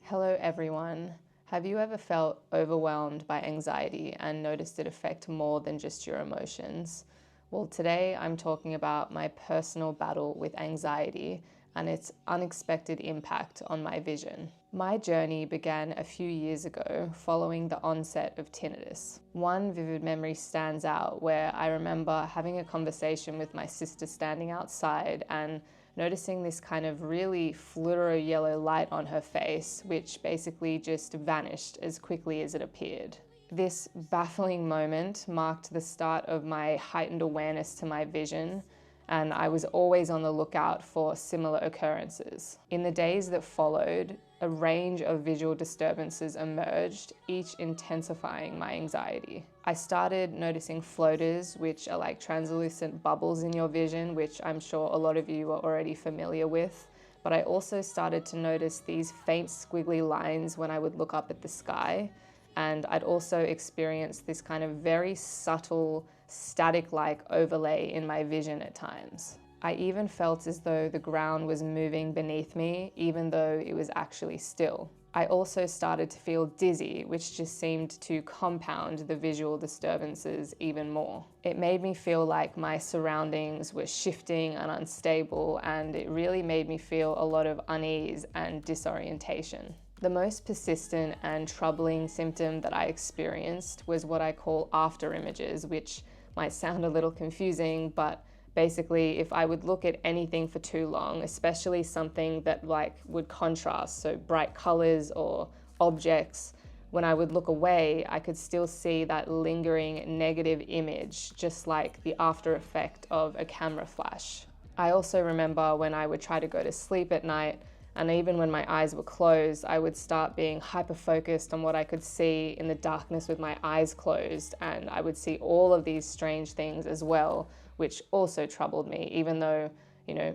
Hello everyone. Have you ever felt overwhelmed by anxiety and noticed it affect more than just your emotions? Well, today I'm talking about my personal battle with anxiety and its unexpected impact on my vision. My journey began a few years ago following the onset of tinnitus. One vivid memory stands out where I remember having a conversation with my sister standing outside and noticing this kind of really fluoro-yellow light on her face, which basically just vanished as quickly as it appeared. This baffling moment marked the start of my heightened awareness to my vision, and I was always on the lookout for similar occurrences. In the days that followed, a range of visual disturbances emerged, each intensifying my anxiety. I started noticing floaters, which are like translucent bubbles in your vision, which I'm sure a lot of you are already familiar with. But I also started to notice these faint squiggly lines when I would look up at the sky. And I'd also experienced this kind of very subtle static-like overlay in my vision at times. I even felt as though the ground was moving beneath me, even though it was actually still. I also started to feel dizzy, which just seemed to compound the visual disturbances even more. It made me feel like my surroundings were shifting and unstable, and it really made me feel a lot of unease and disorientation. The most persistent and troubling symptom that I experienced was what I call after images, which might sound a little confusing, but basically, if I would look at anything for too long, especially something that would contrast, so bright colors or objects, when I would look away, I could still see that lingering negative image, just like the after effect of a camera flash. I also remember when I would try to go to sleep at night, and even when my eyes were closed, I would start being hyper-focused on what I could see in the darkness with my eyes closed, and I would see all of these strange things as well, which also troubled me, even though,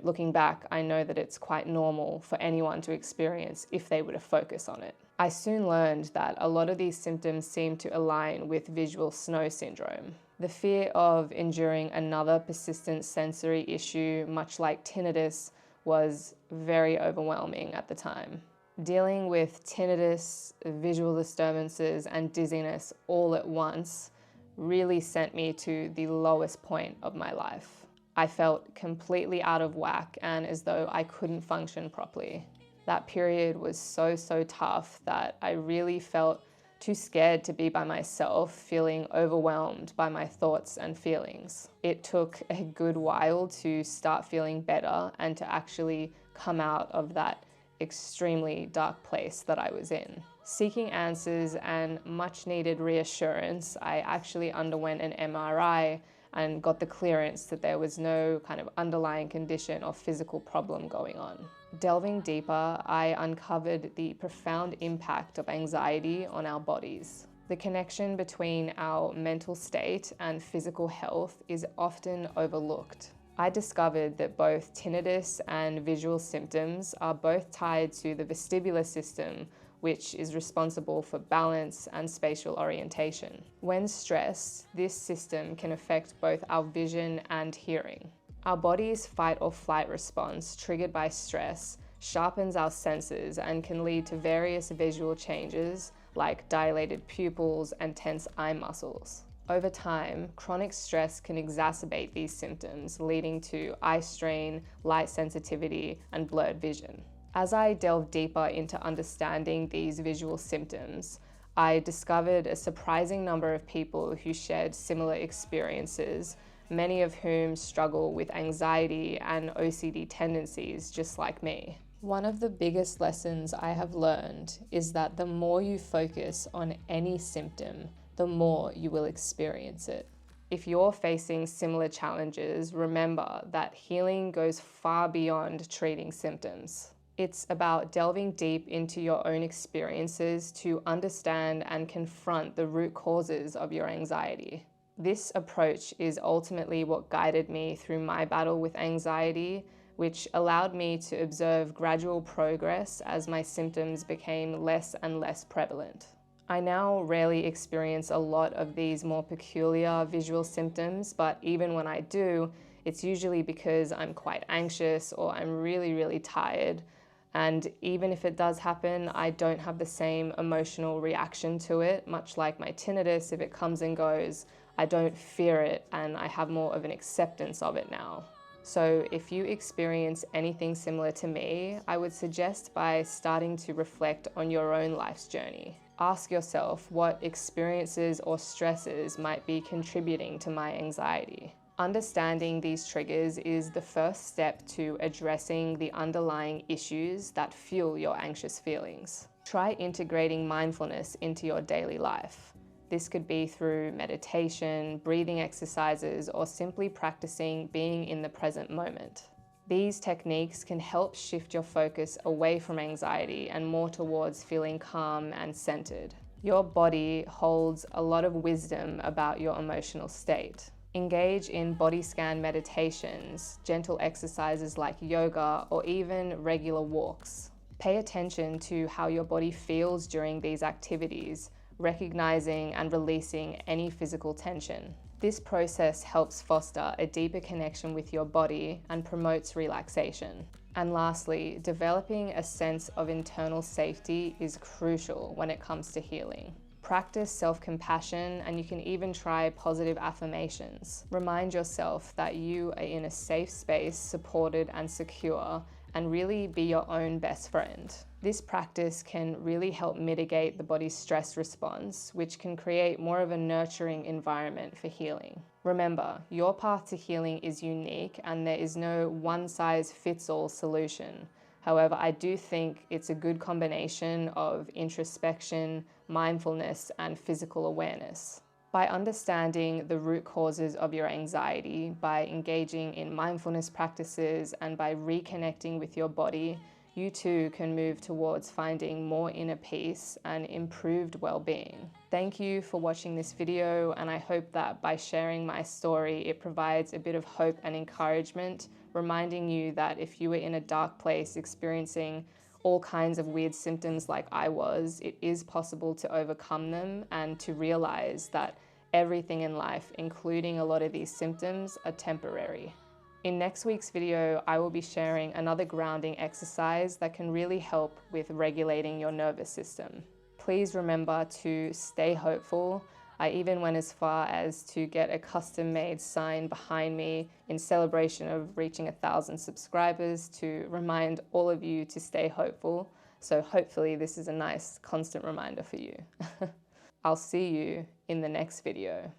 looking back, I know that it's quite normal for anyone to experience if they were to focus on it. I soon learned that a lot of these symptoms seem to align with visual snow syndrome. The fear of enduring another persistent sensory issue, much like tinnitus, was very overwhelming at the time. Dealing with tinnitus, visual disturbances, and dizziness all at once really sent me to the lowest point of my life. I felt completely out of whack and as though I couldn't function properly. That period was so tough that I really felt too scared to be by myself, feeling overwhelmed by my thoughts and feelings. It took a good while to start feeling better and to actually come out of that extremely dark place that I was in. Seeking answers and much needed reassurance, I actually underwent an MRI and got the clearance that there was no kind of underlying condition or physical problem going on. Delving deeper, I uncovered the profound impact of anxiety on our bodies. The connection between our mental state and physical health is often overlooked. I discovered that both tinnitus and visual symptoms are both tied to the vestibular system, which is responsible for balance and spatial orientation. When stressed, this system can affect both our vision and hearing. Our body's fight or flight response, triggered by stress, sharpens our senses and can lead to various visual changes like dilated pupils and tense eye muscles. Over time, chronic stress can exacerbate these symptoms, leading to eye strain, light sensitivity, and blurred vision. As I delved deeper into understanding these visual symptoms, I discovered a surprising number of people who shared similar experiences, many of whom struggle with anxiety and OCD tendencies just like me. One of the biggest lessons I have learned is that the more you focus on any symptom, the more you will experience it. If you're facing similar challenges, remember that healing goes far beyond treating symptoms. It's about delving deep into your own experiences to understand and confront the root causes of your anxiety. This approach is ultimately what guided me through my battle with anxiety, which allowed me to observe gradual progress as my symptoms became less and less prevalent. I now rarely experience a lot of these more peculiar visual symptoms, but even when I do, it's usually because I'm quite anxious or I'm really tired. And even if it does happen, I don't have the same emotional reaction to it, much like my tinnitus. If it comes and goes, I don't fear it, and I have more of an acceptance of it now. So if you experience anything similar to me, I would suggest by starting to reflect on your own life's journey. Ask yourself what experiences or stresses might be contributing to my anxiety. Understanding these triggers is the first step to addressing the underlying issues that fuel your anxious feelings. Try integrating mindfulness into your daily life. This could be through meditation, breathing exercises, or simply practicing being in the present moment. These techniques can help shift your focus away from anxiety and more towards feeling calm and centered. Your body holds a lot of wisdom about your emotional state. Engage in body scan meditations, gentle exercises like yoga, or even regular walks. Pay attention to how your body feels during these activities, recognizing and releasing any physical tension. This process helps foster a deeper connection with your body and promotes relaxation. And lastly, developing a sense of internal safety is crucial when it comes to healing. Practice self-compassion, and you can even try positive affirmations. Remind yourself that you are in a safe space, supported and secure, and really be your own best friend. This practice can really help mitigate the body's stress response, which can create more of a nurturing environment for healing. Remember, your path to healing is unique and there is no one-size-fits-all solution. However, I do think it's a good combination of introspection, mindfulness, and physical awareness. By understanding the root causes of your anxiety, by engaging in mindfulness practices, and by reconnecting with your body, you too can move towards finding more inner peace and improved well-being. Thank you for watching this video, and I hope that by sharing my story, it provides a bit of hope and encouragement, reminding you that if you were in a dark place experiencing all kinds of weird symptoms like I was, it is possible to overcome them and to realize that everything in life, including a lot of these symptoms, are temporary. In next week's video, I will be sharing another grounding exercise that can really help with regulating your nervous system. Please remember to stay hopeful. I even went as far as to get a custom-made sign behind me in celebration of reaching 1,000 subscribers to remind all of you to stay hopeful. So hopefully this is a nice constant reminder for you. I'll see you in the next video.